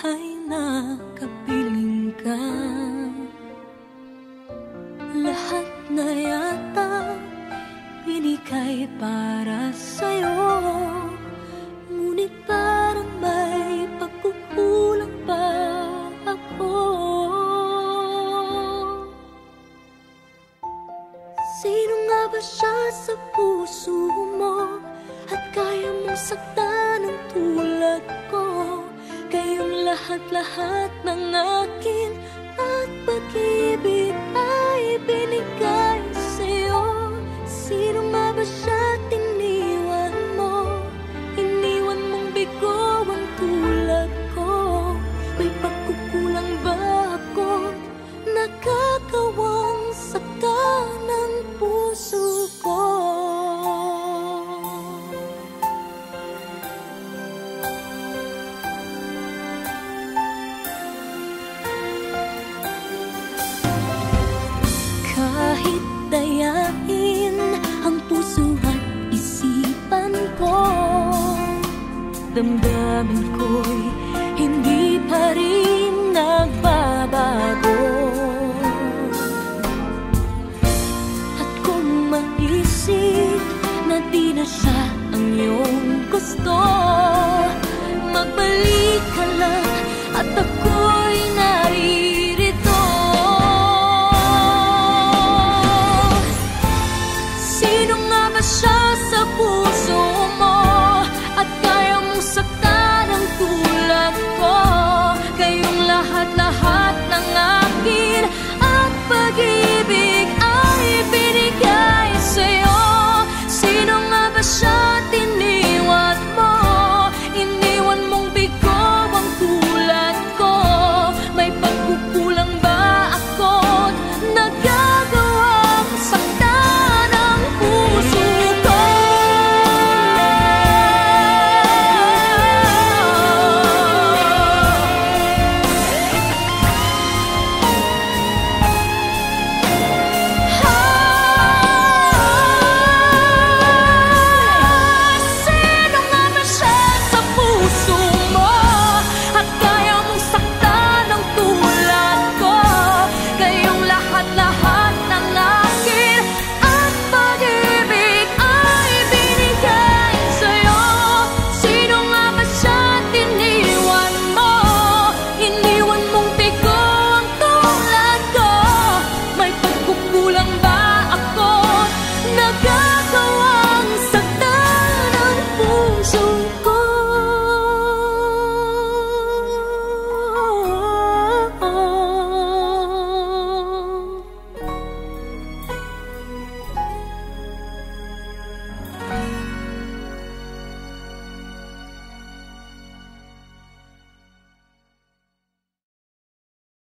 buhay na kapiling ka. Lahat na yata binigay para sa'yo, ngunit parang may pagkukulang pa ako. Sino nga ba siya sa puso mo at kaya mong saktan ng tulad ko? Kayong lahat-lahat ng akin at pag-ibig ay binigay sa'yo. Sino nga ba siya tiniwan mo? Iniwan mong bigo ang tulad ko. May pagkukulang ba ako? Nakakawang saktan ng puso ko. Kahit dayain ang puso at isipan ko, damdamin ko'y hindi pa rin nagbabago. At kung maisip na di na siya ang iyong gusto, magbalik ka lang at ako'y naririto. Sino nga ba siya sa puso mo at kaya mong saktan ang tulad ko? Kayong lahat-lahat ng akin at pag-ibig ay binigay sa'yo. Sino nga ba siya tiniwan mo? Iniwan mong bigo ang tulad ko. May pagkukulang ba ako't nagagawang saktan ang puso ko? Sino nga ba siya sa puso mo at kaya mong saktan ang tulad ko? Kayong lahat-lahat ng akin at pag-ibig ay binigay sa'yo. Sino nga ba siya tiniwan mo? Iniwan mong bigo ang tulad ko. May pagkukulang ba ako? Nagagawa